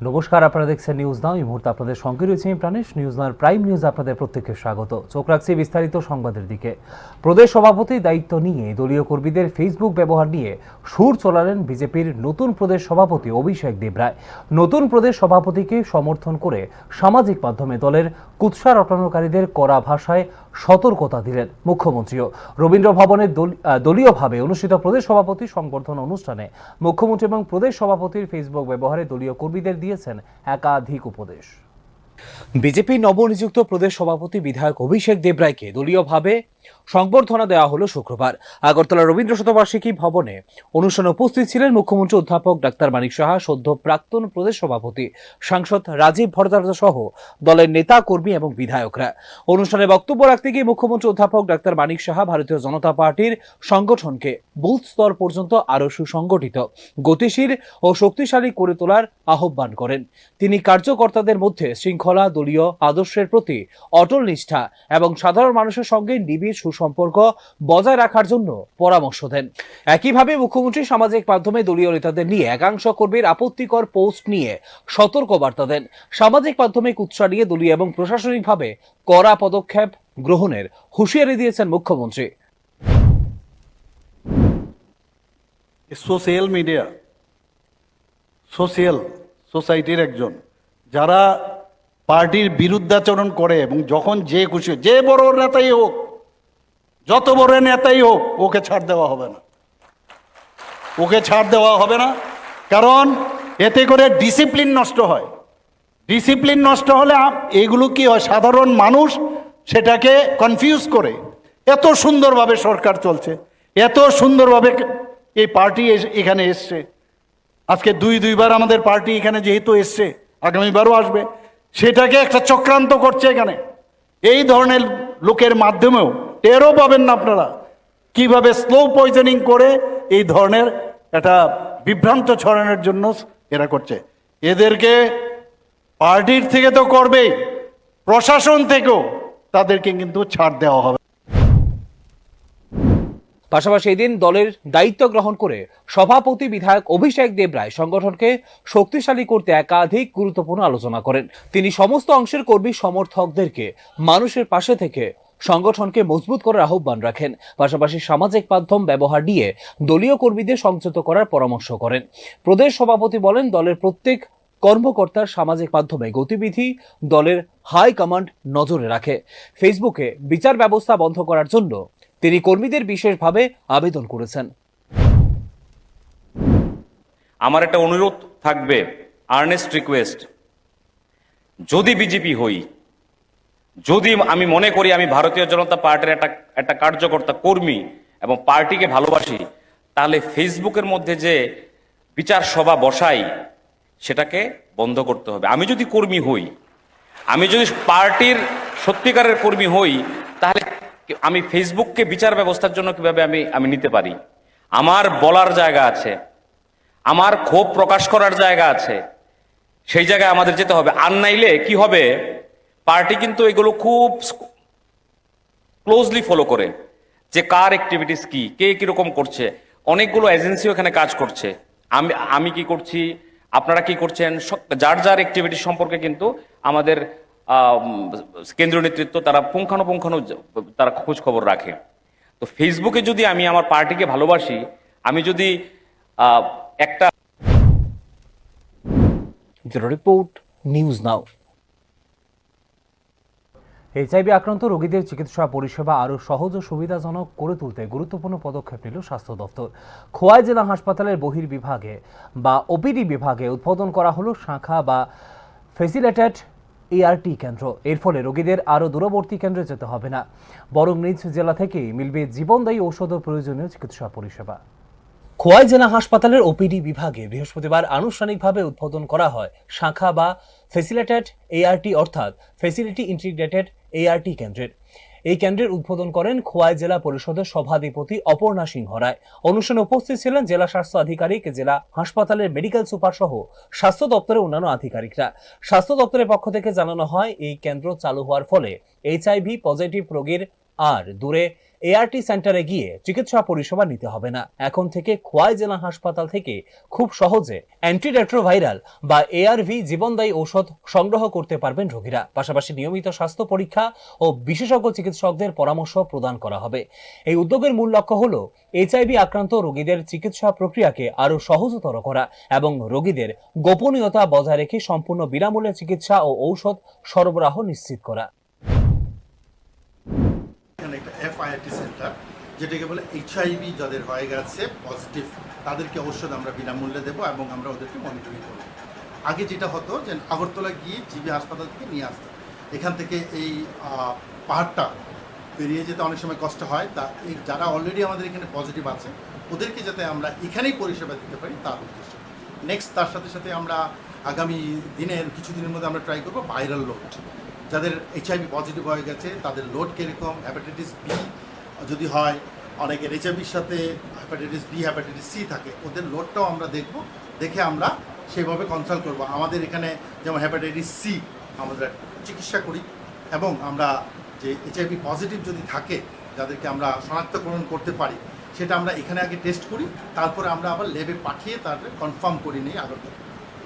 নমস্কার, আপনারা দেখছেন নিউজ নাও। এই মুহূর্তে আপনাদের সঙ্গে রয়েছে আমি প্রাণেশ। নিউজ নাওর প্রাইম নিউজ আপনাদের প্রত্যেককে স্বাগত। চোখ রাখছি বিস্তারিত সংবাদের দিকে। প্রদেশ সভাপতির দায়িত্ব নিয়ে দলীয় কর্মীদের ফেসবুক ব্যবহার নিয়ে সুর চলালেন বিজেপির নতুন প্রদেশ সভাপতি অভিষেক দেবরায়। নতুন প্রদেশ সভাপতিকে সমর্থন করে সামাজিক মাধ্যমে দলের কুৎসা রটানোকারীদের কড়া ভাষায় সতর্কতা দিলেন মুখ্যমন্ত্রীও। রবীন্দ্র ভবনের দলীয়ভাবে অনুষ্ঠিত প্রদেশ সভাপতি সংবর্ধনা অনুষ্ঠানে মুখ্যমন্ত্রী এবং প্রদেশ সভাপতির ফেসবুক ব্যবহারে দলীয় কর্মীদের দিয়েছেন একাধিক উপদেশ। বিজেপির নবনিযুক্ত প্রদেশ সভাপতি বিধায়ক অভিষেক দেবরায়কে দলীয়ভাবে সংবর্ধনা দেওয়া হলো শুক্রবার আগরতলা রবীন্দ্র শতবার্ষিকী ভবনে। অনুষ্ঠানে উপস্থিত ছিলেন মুখ্যমন্ত্রী অধ্যাপক ডাক্তার মানিক সাহা, সদ্য প্রাক্তন প্রদেশ সভাপতি সাংসদ রাজীব ভট্টাচার্য সহ দলের নেতা কর্মী এবং বিধায়করা। অনুষ্ঠানে বক্তব্য রাখতে গিয়ে মুখ্যমন্ত্রী অধ্যাপক ডাক্তার মানিক সাহা ভারতীয় জনতা পার্টির সংগঠনকে বুথ স্তর পর্যন্ত আরও সুসংগঠিত, গতিশীল ও শক্তিশালী করে তোলার আহ্বান করেন। তিনি কার্যকর্তাদের মধ্যে শৃঙ্খলা, দলীয় আদর্শের প্রতি অটল নিষ্ঠা এবং সাধারণ মানুষের সঙ্গে নিবিড় সুসম্পর্ক বজায় রাখার জন্য পরামর্শ দেন। একইভাবে মুখ্যমন্ত্রী সামাজিক মাধ্যমে দলীয় নেতাদের নিয়ে একাংশ কর্মীর আপত্তিকর পোস্ট নিয়ে সতর্ক বার্তা দেন। সামাজিক মাধ্যমে কুৎসা নিয়ে দলীয় এবং প্রশাসনিকভাবে কড়া পদক্ষেপ গ্রহণের হুঁশিয়ারি দিয়েছেন মুখ্যমন্ত্রী। সোশ্যাল মিডিয়া সোসাইটির একজন যারা পার্টির বিরুদ্ধাচরণ করে এবং যখন যে খুশি, যে বড় নেতাই হোক, যত বড় নেতাই হোক, ওকে ছাড় দেওয়া হবে না, ওকে ছাড় দেওয়া হবে না। কারণ এতে করে ডিসিপ্লিন নষ্ট হয়। ডিসিপ্লিন নষ্ট হলে এগুলো কি হয়, সাধারণ মানুষ সেটাকে কনফিউজ করে। এত সুন্দরভাবে সরকার চলছে, এত সুন্দরভাবে এই পার্টি এখানে এসছে। আজকে দুইবার আমাদের পার্টি এখানে যেহেতু এসছে, আগামীবারও আসবে, সেটাকে একটা চক্রান্ত করছে এখানে। এই ধরনের লোকের মাধ্যমেও টেরও পাবেন না আপনারা কিভাবে স্লো পয়জনিং করে এই ধরনের একটা বিভ্রান্ত ছড়ানোর জন্য এরা করছে। এদেরকে পার্টির থেকে তো করবেই, প্রশাসন থেকেও তাদেরকে কিন্তু ছাড় দেওয়া হবে। পাশাপাশি এদিন দলের দায়িত্ব গ্রহণ করে সভাপতি বিধায়ক অভিষেক দেবরায় সংগঠনকে শক্তিশালী করতে একাধিক গুরুত্বপূর্ণ আলোচনা করেন। তিনি সমস্ত অংশের কর্মী সমর্থকদেরকে মানুষের পাশে থেকে সংগঠনকে মজবুত করার আহ্বান রাখেন। পাশাপাশি সামাজিক মাধ্যম ব্যবহার নিয়ে দলীয় কর্মীদের সংযত করার পরামর্শ করেন। প্রদেশ সভাপতি বলেন, দলের প্রত্যেক কর্মকর্তার সামাজিক মাধ্যমে গতিবিধি দলের হাই কমান্ড নজরে রাখে। ফেসবুকে বিচার ব্যবস্থা বন্ধ করার জন্য তিনি কর্মীদের বিশেষভাবে আবেদন করেছেন। আমার একটা অনুরোধ থাকবে, আর্নেস্ট রিকোয়েস্ট, যদি বিজেপি হই, যদি আমি মনে করি আমি ভারতীয় জনতা পার্টির একটা কার্যকর্তা কর্মী এবং পার্টিকে ভালোবাসি, তাহলে ফেসবুকের মধ্যে যে বিচার সভা বসাই সেটাকে বন্ধ করতে হবে। আমি যদি কর্মী হই, আমি যদি পার্টির সত্যিকারের কর্মী হই, তাহলে আমি ফেসবুককে বিচার ব্যবস্থার জন্য কিভাবে আমি নিতে পারি? আমার বলার জায়গা আছে, আমার ক্ষোভ প্রকাশ করার জায়গা আছে, সেই জায়গায় আমাদের যেতে হবে। আর নাইলে কি হবে, পার্টি কিন্তু এগুলো খুব ক্লোজলি ফলো করে, যে কার অ্যাক্টিভিটিস কি, কে কিরকম করছে। অনেকগুলো এজেন্সিও এখানে কাজ করছে। আমি কি করছি, আপনারা কি করছেন, যার যার অ্যাক্টিভিটি সম্পর্কে কিন্তু আমাদের কেন্দ্রীয় নেতৃত্ব তারা পুঙ্খানুপুঙ্খানু তারা খোঁজ খবর রাখে। তো ফেসবুকে যদি আমি আমার পার্টিকে ভালোবাসি, আমি যদি একটা রিপোর্ট নিউজ নাও। এইচআইভি আক্রান্ত রোগীদের চিকিৎসা পরিষেবা আরও সহজ ও সুবিধাজনক করে তুলতে গুরুত্বপূর্ণ পদক্ষেপ নিল স্বাস্থ্য দপ্তর। খোয়াই জেলা হাসপাতালের বহির্বিভাগে বা ওপিডি বিভাগে উদ্বোধন করা হলো শাখা বা ফেসিলিটেড এআরটি কেন্দ্র। এর ফলে রোগীদের আরও দূরবর্তী কেন্দ্রে যেতে হবে না, বরং নিজ জেলা থেকেই মিলবে জীবনদায়ী ঔষধ ও প্রয়োজনীয় চিকিৎসা পরিষেবা। খোয়াই জেলা হাসপাতালের ওপিডি বিভাগে বৃহস্পতিবার আনুষ্ঠানিকভাবে উদ্বোধন করা হয় শাখা বা ফেসিলিটেড এআরটি অর্থাৎ ফেসিলিটি ইন্টিগ্রেটেড এআরটি কেন্দ্রের। এই কেন্দ্রের উদ্বোধন করেন খোয়াই জেলা পরিষদের সভাধিপতি অপর্ণা সিংহ রায়। অনুষ্ঠানে উপস্থিত ছিলেন জেলা স্বাস্থ্য আধিকারিক, জেলা হাসপাতালের মেডিকেল সুপার সহ স্বাস্থ্য দপ্তরের অন্যান্য আধিকারিকরা। স্বাস্থ্য দপ্তরের পক্ষ থেকে জানানো হয়, এই কেন্দ্র চালু হওয়ার ফলে এইচআইভি পজিটিভ রোগীর আর দূরে এআরটি সেন্টারে গিয়ে চিকিৎসা পরিষেবা নিতে হবে না। এখন থেকে খোয়াই জেলা হাসপাতাল থেকে খুব সহজে অ্যান্টিরেট্রোভাইরাল বা এআরভি জীবনদায়ী ঔষধ সংগ্রহ করতে পারবেন রোগীরা। পাশাপাশি নিয়মিত স্বাস্থ্য পরীক্ষা ও বিশেষজ্ঞ চিকিৎসকদের পরামর্শ প্রদান করা হবে। এই উদ্যোগের মূল লক্ষ্য হল এইচআইভি আক্রান্ত রোগীদের চিকিৎসা প্রক্রিয়াকে আরো সহজতর করা এবং রোগীদের গোপনীয়তা বজায় রেখে সম্পূর্ণ বিনামূল্যে চিকিৎসা ও ঔষধ সরবরাহ নিশ্চিত করা। এখানে একটা এফআইআরটি সেন্টার, যেটাকে বলে এইচআইভি যাদের হয়ে গেছে পজিটিভ, তাদেরকে ঔষধ আমরা বিনামূল্যে দেবো এবং আমরা ওদেরকে মনিটরিং করব। আগে যেটা হতো যে আগরতলা গিয়ে জিবি হাসপাতাল থেকে নিয়ে আসতো, এখান থেকে এই পাহাড়টা পেরিয়ে যেতে অনেক সময় কষ্ট হয়। তা এই যারা অলরেডি আমাদের এখানে পজিটিভ আছে ওদেরকে যাতে আমরা এখানেই পরিষেবা দিতে পারি তার উদ্দেশ্য। নেক্সট তার সাথে সাথে আমরা আগামী দিনের কিছুদিনের মধ্যে আমরা ট্রাই করবো ভাইরাল লোড, যাদের এইচআইভি পজিটিভ হয়ে গেছে তাদের লোড কীরকম, হ্যাপাটাইটিস বি যদি হয়, অনেকের এইচআইভির সাথে হ্যাপাটাইটিস বি হ্যাপাটাইটিস সি থাকে, ওদের লোডটাও আমরা দেখব, দেখে আমরা সেইভাবে কনসাল্ট করব। আমাদের এখানে যেমন হ্যাপাটাইটিস সি আমরা চিকিৎসা করি এবং আমরা যে এইচআইভি পজিটিভ যদি থাকে যাদেরকে আমরা শনাক্তকরণ করতে পারি সেটা আমরা এখানে আগে টেস্ট করি, তারপরে আমরা আবার ল্যাবে পাঠিয়ে তাদের কনফার্ম করি নিই আগরতলা।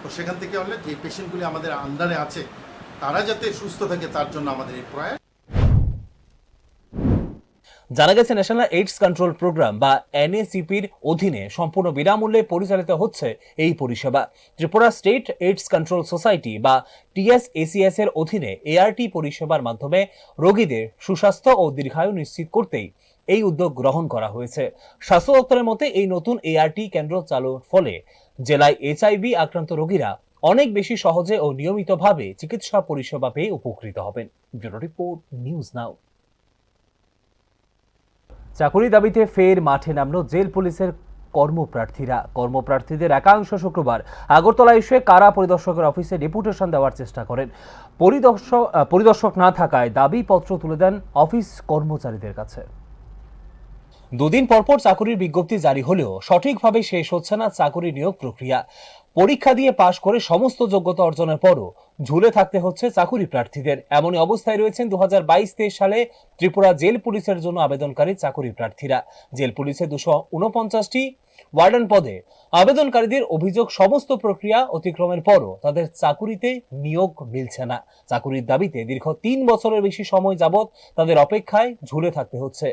তো সেখান থেকে হলে যে পেশেন্টগুলি আমাদের আন্ডারে আছে তারা যাতে সুস্থ থাকে তার জন্য আমাদের এই প্রয়াস। জানা গেছে ন্যাশনাল এইডস কন্ট্রোল প্রোগ্রাম বা এনএসিপির অধীনে সম্পূর্ণ বিনামূল্যে পরিচালিত হচ্ছে এই পরিষেবা। Tripura state AIDS control society বা টিএসএসিএস এর অধীনে এআরটি পরিষেবার মাধ্যমে রোগীদের সুস্বাস্থ্য ও দীর্ঘায়ু নিশ্চিত করতেই এই উদ্যোগ গ্রহণ করা হয়েছে। স্বাস্থ্য দপ্তরের মতে এই নতুন এআরটি কেন্দ্র চালুর ফলে জেলায় এইচআইভি আক্রান্ত রোগীরা অনেক বেশি সহজে ও নিয়মিতভাবে চিকিৎসা পরিষেবা পেয়ে উপকৃত হবেন। Bureau report, news now. চাকুরি দাবিতে ফের মাঠে নামলো জেল পুলিশের কর্মপ্রার্থীদের একাংশ শুক্রবার আগরতলা এসে কারা পরিদর্শকের অফিসে ডেপুটেশন দেওয়ার চেষ্টা করেন। পরিদর্শক না থাকায় দাবিপত্র তুলে দেন অফিস কর্মচারীদের কাছে। দুদিন পরপর চাকুরির বিজ্ঞপ্তি জারি হলেও সঠিকভাবে শেষ হচ্ছে না চাকুরি নিয়োগ প্রক্রিয়া। পরীক্ষা দিয়ে পাশ করে সমস্ত যোগ্যতা অর্জনের পরও ঝুলে থাকতে হচ্ছে চাকুরি প্রার্থীদের। এমনই অবস্থায় রয়েছেন 2022-23 সালে ত্রিপুরা জেল পুলিশের জন্য আবেদনকারী চাকুরি প্রার্থীরা। জেল পুলিশে 249টি ওয়ার্ডেন পদে আবেদনকারীদের অভিযোগ, সমস্ত প্রক্রিয়া অতিক্রমের পরও তাদের চাকুরিতে নিয়োগ মিলছে না। চাকুরির দাবিতে দীর্ঘ 3 বছরের বেশি সময় যাবৎ তাদের অপেক্ষায় ঝুলে থাকতে হচ্ছে।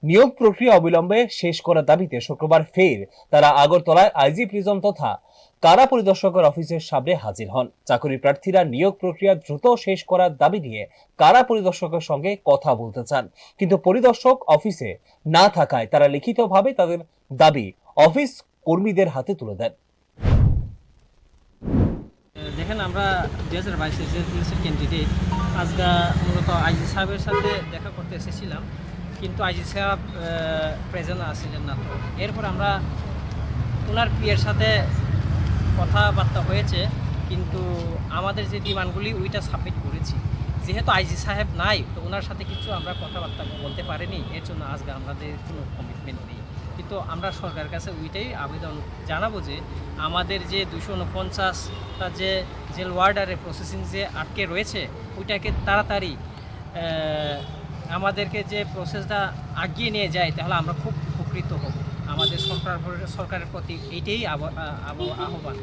নিয়োগ প্রক্রিয়া অবিলম্বে শেষ করার দাবিতে শুক্রবার ফের তারা আগরতলায় আইজি প্রিজম তথা কারা পরিদর্শকের অফিসের সামনে হাজির হন। চাকরি প্রার্থীরা নিয়োগ প্রক্রিয়া দ্রুত শেষ করার দাবি নিয়ে কারা পরিদর্শকের সঙ্গে কথা বলতে চান, কিন্তু পরিদর্শক অফিসে না থাকায় তারা লিখিতভাবে তাদের দাবি অফিস কর্মীদের হাতে তুলে দেন। দেখেন, আমরা 2022 জেল পুলিশের ক্যান্ডিডেট আজকে মূলত আইজি সাহেবের সাথে দেখা করতে এসেছিলাম, কিন্তু আইজি সাহেব প্রেজেন্ট আসছিলেন না। তো এরপর আমরা ওনার পিএর সাথে কথাবার্তা হয়েছে, কিন্তু আমাদের যে ডিমান্ডগুলি ওইটা সাবমিট করেছি। যেহেতু আইজি সাহেব নাই, তো ওনার সাথে কিছু আমরা কথাবার্তা বলতে পারিনি, এর জন্য আজকে আমাদের কোনো কমিটমেন্ট নেই। কিন্তু আমরা সরকারের কাছে ওইটাই আবেদন জানাবো যে আমাদের যে 249টা যে জেল ওয়ার্ডারের প্রসেসিং যে আটকে রয়েছে ওইটাকে তাড়াতাড়ি আমাদেরকে যে প্রসেসটা আগিয়ে নিয়ে যায়, তাহলে আমরা খুব উপকৃত হব। আমাদের সরকারের প্রতি এইটাই আহ্বান।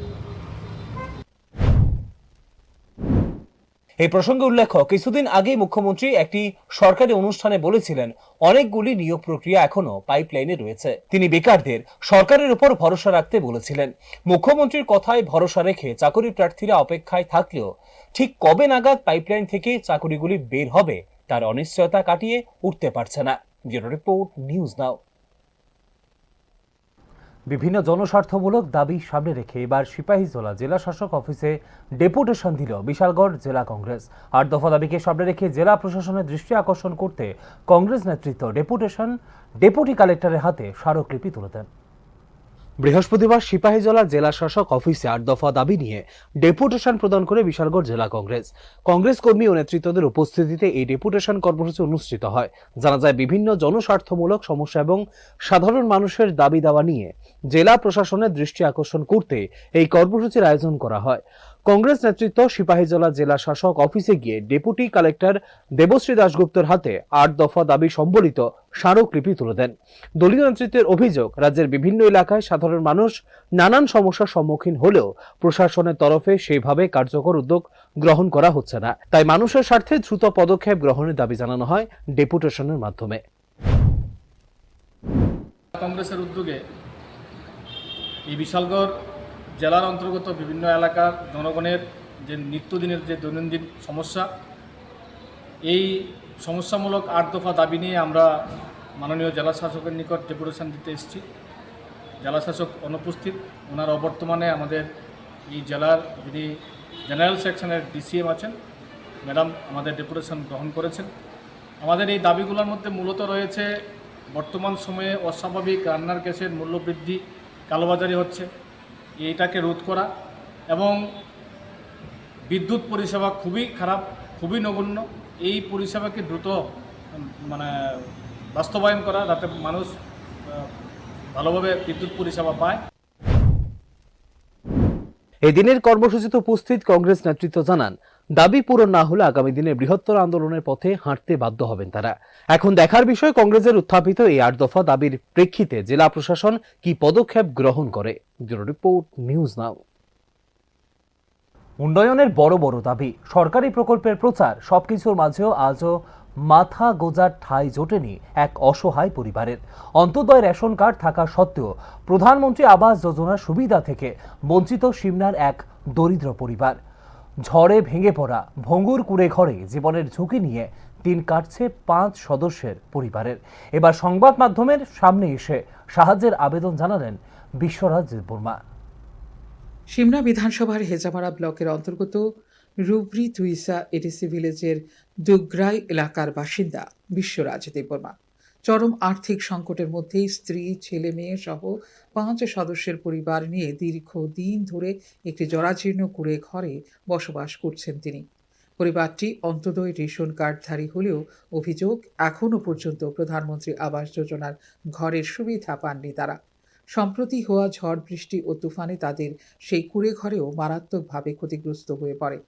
এই প্রসঙ্গে উল্লেখ্য, কিছুদিন আগে মুখ্যমন্ত্রী একটি সরকারি অনুষ্ঠানে বলেছিলেন অনেকগুলি নিয়োগ প্রক্রিয়া এখনো পাইপলাইনে রয়েছে। তিনি বেকারদের সরকারের উপর ভরসা রাখতে বলেছিলেন। মুখ্যমন্ত্রীর কথায় ভরসা রেখে চাকরি প্রার্থীরা অপেক্ষায় থাকলেও ঠিক কবে নাগাদ পাইপলাইন থেকে চাকরিগুলি বের হবে তার অনিশ্চয়তা কাটিয়ে উঠতে পারছে না। Bureau report, news now. বিভিন্ন জনস্বার্থমূলক দাবি সামনে রেখে এবার সিপাহীজলা জেলা শাসক অফিসে ডেপুটেশন দিল বিশালগড় জেলা কংগ্রেস। 8 দফা দাবিকে সামনে রেখে জেলা প্রশাসনের দৃষ্টি আকর্ষণ করতে কংগ্রেস নেতৃত্ব ডেপুটি কালেক্টরের হাতে স্মারকলিপি তুলে দেন। বৃহস্পতিবার সিপাহীজলা জেলা শাসক অফিসে 8 দফা দাবি নিয়ে ডেপুটেশন প্রদান করে বিশালগড় জেলা কংগ্রেস কর্মী ও নেতৃত্বদের উপস্থিতিতে এই ডেপুটেশন কর্মসূচি অনুষ্ঠিত হয়। জানা যায়, বিভিন্ন জনস্বার্থমূলক সমস্যা এবং সাধারণ মানুষের দাবি দাওয়া নিয়ে জেলা প্রশাসনের দৃষ্টি আকর্ষণ করতে এই কর্মসূচির আয়োজন করা হয়। কংগ্রেস নেতৃত্ব সিপাহীজলা জেলা শাসক অফিসে গিয়ে ডেপুটি কালেক্টর দেবশ্রী দাশগুপ্তর হাতে 8 দফা দাবি সম্বলিত স্মারকলিপি তুলে দেন। দলীয় নেতৃত্বের অভিযোগ, রাজ্যের বিভিন্ন এলাকায় সাধারণ মানুষ নানান সমস্যার সম্মুখীন হলেও প্রশাসনের তরফে সেইভাবে কার্যকর উদ্যোগ গ্রহণ করা হচ্ছে না। তাই মানুষের স্বার্থে দ্রুত পদক্ষেপ গ্রহণের দাবি জানানো হয় ডেপুটেশনের মাধ্যমে। কংগ্রেসের উদ্যোগে এই বিশালগড় জেলার অন্তর্গত বিভিন্ন এলাকার জনগণের যে নিত্যদিনের যে দৈনন্দিন সমস্যা, এই সমস্যামূলক 8 দফা দাবি নিয়ে আমরা মাননীয় জেলা শাসকের নিকট ডেপুটেশন দিতে এসেছি। জেলা শাসক অনুপস্থিত, ওনার অবর্তমানে আমাদের এই জেলার যিনি জেনারেল সেকশনের ডিসিএম আছেন ম্যাডাম আমাদের ডেপুটেশন গ্রহণ করেছেন। আমাদের এই দাবিগুলোর মধ্যে মূলত রয়েছে বর্তমান সময়ে অস্বাভাবিক রান্নার গ্যাসের মূল্যবৃদ্ধি, কালোবাজারি হচ্ছে, এইটাকে রোধ করা এবং বিদ্যুৎ পরিষেবা খুবই খারাপ, খুবই নগণ্য। এই পরিষেবাকে দ্রুত বাস্তবায়ন করা, যাতে মানুষ ভালোভাবে বিদ্যুৎ পরিষেবা পায়। এই দিনের কর্মসূচিতে উপস্থিত কংগ্রেস নেতৃত্ব জানান, দাবি পূরণ না হলে আগামী দিনে বৃহত্তর আন্দোলনের পথে হাঁটতে বাধ্য হবেন তারা। এখন দেখার বিষয় কংগ্রেসের উত্থাপিত এই 8 দফা দাবির প্রেক্ষিতে জেলা প্রশাসন কি পদক্ষেপ গ্রহণ করে। Bureau report, news now. উন্নয়নের বড় বড় দাবি, সরকারি প্রকল্পের প্রচার, সবকিছুর মাঝেও আজও মাথা গোজার ঠাঁই জোটেনি এক অসহায় পরিবারের। অন্তোদয় রেশন কার্ড থাকা সত্ত্বেও প্রধানমন্ত্রী আবাস যোজনার সুবিধা থেকে বঞ্চিত সিমনার এক দরিদ্র পরিবার। ঝড়ে ভেঙে পড়া ভঙ্গুর কুড়ে ঘরে জীবনের ঝুঁকি নিয়ে দিন কাটছে 5 সদস্যের পরিবারের। এবার সংবাদ মাধ্যমের সামনে এসে সাহায্যের আবেদন জানালেন বিশ্বরাজ দেববর্মা। সিমনা বিধানসভার হেজামারা ব্লকের অন্তর্গত রুবরি তুইসা এডিসি ভিলেজের দুগ্রাই এলাকার বাসিন্দা বিশ্বরাজ দেববর্মা চরম আর্থিক সংকটের মধ্যেই স্ত্রী, ছেলে মেয়ে সহ 5 সদস্যের পরিবার নিয়ে দীর্ঘদিন ধরে একটি জরাজীর্ণ কুড়ে ঘরে বসবাস করছেন তিনি। পরিবারটি অন্তোদয় রেশন কার্ডধারী হলেও অভিযোগ, এখনও পর্যন্ত প্রধানমন্ত্রী আবাস যোজনার ঘরের সুবিধা পাননি তারা। সম্প্রতি হওয়া ঝড় বৃষ্টি ও তুফানে তাদের সেই কুড়ে ঘরেও মারাত্মকভাবে ক্ষতিগ্রস্ত হয়ে পড়ে।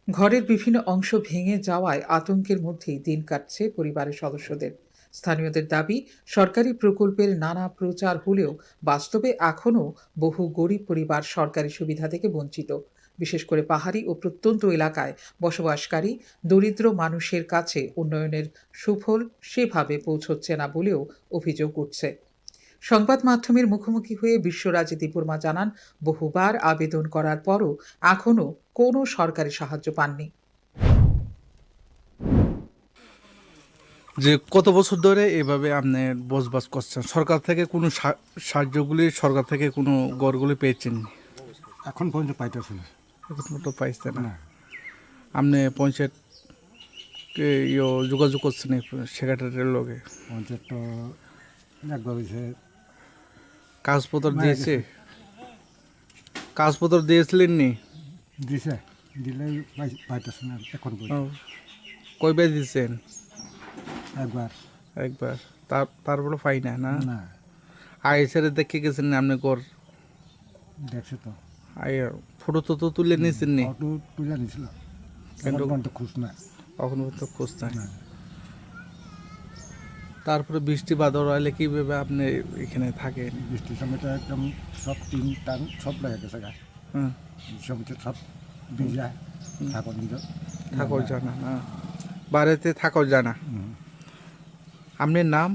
ঘরের বিভিন্ন অংশ ভেঙে যাওয়ায় আতঙ্কের মধ্যেই দিন কাটছে পরিবারের সদস্যদের। স্থানীয়দের দাবি, সরকারি প্রকল্পের নানা প্রচার হলেও বাস্তবে এখনও বহু গরিব পরিবার সরকারি সুবিধা থেকে বঞ্চিত। বিশেষ করে পাহাড়ি ও প্রত্যন্ত এলাকায় বসবাসকারী দরিদ্র মানুষের কাছে উন্নয়নের সুফল সেভাবে পৌঁছচ্ছে না বলেও অভিযোগ উঠছে। সংবাদ মাধ্যমের মুখোমুখি হয়ে বিশ্বরাজ দেববর্মা জানান, বহুবার আবেদন করার পরও এখনও কোনো সরকারি সাহায্য পাননি। যে কত বছর ধরে এভাবে আপনি বসবাস করছেন, সরকার থেকে কোনো সাহায্যগুলি, সরকার থেকে কোনো গড়গুলি পেয়েছেন? এখন পর্যন্ত পাইতেছে না। এখন তো পাইছে না। আপনি পঞ্চায়েতকে যোগাযোগ করছেন সেক্রেটারির লগে? পঞ্চায়েত তো একবার হয়েছে, কাগজপত্র দিয়েছে? কাগজপত্র দিয়েছিলেন নি? দিছে, দিলে পাইতেছে না এখন পর্যন্ত। কয়বার দিয়েছেন? একবার। তারপরে পাই না। না না, আইসারে দেখে গেছেন না আপনি? ঘর দেখছে তো, ফটো তো তুলে নিয়েছেন নি? ফটো তুলে নিয়েছিল, কিন্তু খোঁজ না, এখন পর্যন্ত খোঁজ নাই। তারপরে বৃষ্টি বাদল হলে কিভাবে আপনি এখানে থাকেন? বৃষ্টির সময় তো একদম সব টিন টান সব লেগে গেছে গাছ, সময় সব ভিজা, থাকো জানা না, বাড়িতে থাকো জানা। আপনার নাম?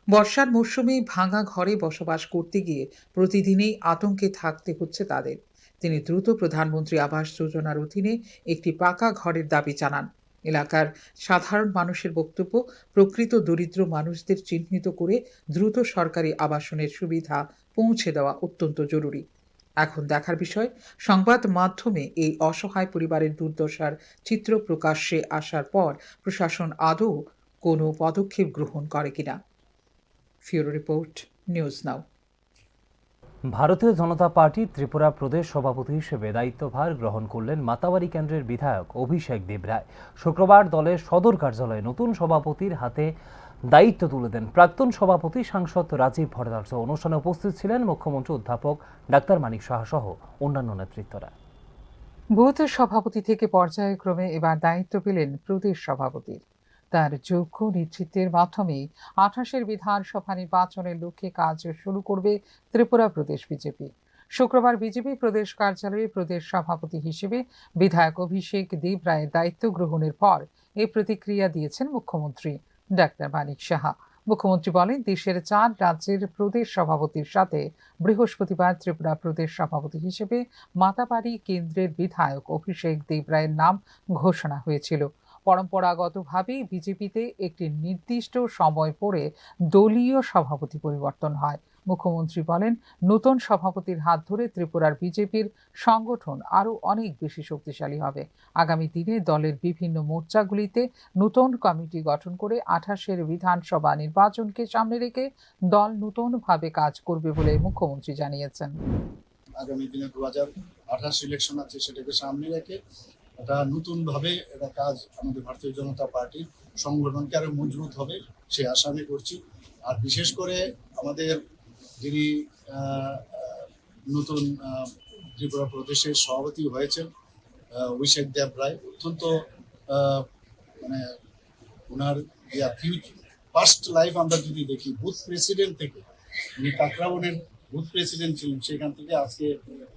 বর্ষার মৌসুমে ভাঙা ঘরে বসবাস করতে গিয়ে প্রতিদিনই আতঙ্কে থাকতে হচ্ছে তাদের। তিনি দ্রুত প্রধানমন্ত্রী আবাস যোজনার অধীনে একটি পাকা ঘরের দাবি জানান। এলাকার সাধারণ মানুষের বক্তব্য, প্রকৃত দরিদ্র মানুষদের চিহ্নিত করে দ্রুত সরকারি আবাসনের সুবিধা পৌঁছে দেওয়া অত্যন্ত জরুরি। এখন দেখার বিষয়, সংবাদ মাধ্যমে এই অসহায় পরিবারের দুর্দশার চিত্র প্রকাশ্যে আসার পর প্রশাসন আদৌ কোনো পদক্ষেপ গ্রহণ করে কিনা। ফিউরো রিপোর্ট, নিউজ নাও। ভারতীয় জনতা পার্টি ত্রিপুরা প্রদেশ সভাপতি হিসেবে দায়িত্বভার গ্রহণ করলেন মাতাবাড়ি কেন্দ্রের বিধায়ক অভিষেক দেবরায়। শুক্রবার দলের সদর কার্যালয়ে নতুন সভাপতির হাতে দায়িত্ব তুলে দেন প্রাক্তন সভাপতি সাংসদ রাজীব ভট্টাচার্য। অনুষ্ঠানে উপস্থিত ছিলেন মুখ্যমন্ত্রী অধ্যাপক ডাক্তার মানিক সাহা সহ অন্যান্য নেতৃত্বরা। বুথ সভাপতি থেকে পর্যায়ক্রমে এবার দায়িত্ব পেলেন প্রদেশ সভাপতির। তার যোগ্য নেতৃত্বের মাধ্যমে 28 বিধানসভা নির্বাচনের লক্ষ্যে কাজ শুরু করবে ত্রিপুরা প্রদেশ বিজেপি। শুক্রবার বিজেপি প্রদেশ কার্যালয়ে প্রদেশ সভাপতি হিসেবে বিধায়ক অভিষেক দেব রায়ের দায়িত্ব গ্রহণের পর এই প্রতিক্রিয়া দিয়েছেন মুখ্যমন্ত্রী ডাক্তার মানিক সাহা। মুখ্যমন্ত্রী বলেন, দেশের 4 রাজ্যের প্রদেশ সভাপতির সাথে বৃহস্পতিবার ত্রিপুরা প্রদেশ সভাপতি হিসেবে মাতাবাড়ি কেন্দ্রের বিধায়ক অভিষেক দেব রায়ের নাম ঘোষণা হয়েছিল। পরম্পরাগতভাবেই বিজেপিতে একটি নির্দিষ্ট সময় পরে দলীয় সভাপতি পরিবর্তন হয়। মুখ্যমন্ত্রী বলেন, নতুন সভাপতির হাত ধরে ত্রিপুরার বিজেপির সংগঠন আরও অনেক বেশি শক্তিশালী হবে। আগামী দিনে দলের বিভিন্ন মোর্চাগুলিতে নতুন কমিটি গঠন করে 28 বিধানসভা নির্বাচনকে সামনে রেখে দল নতুনভাবে কাজ করবে বলে মুখ্যমন্ত্রী জানিয়েছেন। আগামী দিনে 2028 ইলেকশন আছে, সেটাকে সামনে রেখে এটা নতুনভাবে এটা কাজ আমাদের ভারতীয় জনতা পার্টির সংগঠনকে আরো মজবুত হবে সে আশা আমি করছি। আর বিশেষ করে আমাদের যিনি নতুন ত্রিপুরা প্রদেশের সভাপতি হয়েছেন অভিষেক দেব রায়, অত্যন্ত মানে ওনার ফার্স্ট লাইফ আমরা যদি দেখি, বুথ প্রেসিডেন্ট থেকে উনি কাকরাবনের বুথ প্রেসিডেন্ট ছিলেন, সেখান থেকে আজকে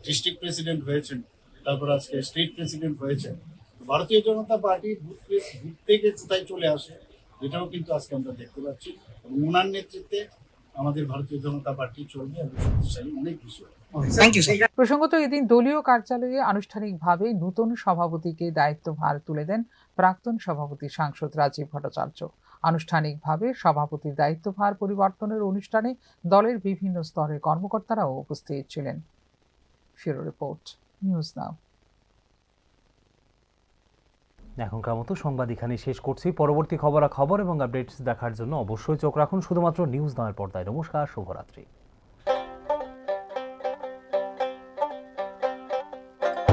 ডিস্ট্রিক্ট প্রেসিডেন্ট হয়েছেন, তারপর আজকে স্টেট প্রেসিডেন্ট হয়েছেন। ভারতীয় জনতা পার্টি বুথ থেকে কোথায় চলে আসে এটাও কিন্তু আজকে আমরা দেখতে পাচ্ছি, এবং ওনার নেতৃত্বে আমাদের ভারতীয় জনতা পার্টি চলবে এবং শক্তিশালী অনেক বেশি। প্রসঙ্গত, এদিন দলীয় কার্যালয়ে আনুষ্ঠানিকভাবে নতুন সভাপতিকে দায়িত্বভার তুলে দেন প্রাক্তন সভাপতি সাংসদ রাজীব ভট্টাচার্য। আনুষ্ঠানিকভাবে সভাপতির দায়িত্বভার পরিবর্তনের অনুষ্ঠানে দলের বিভিন্ন স্তরের কর্মকর্তারাও উপস্থিত ছিলেন। ফিরো রিপোর্ট, নিউজ নাও। এখনকার মতো সংবাদ এখানে শেষ করছি। পরবর্তী খবর এবং আপডেটস দেখার জন্য অবশ্যই চোখ রাখুন শুধুমাত্র নিউজ নাওয়ের পর্দায়। নমস্কার, শুভরাত্রি।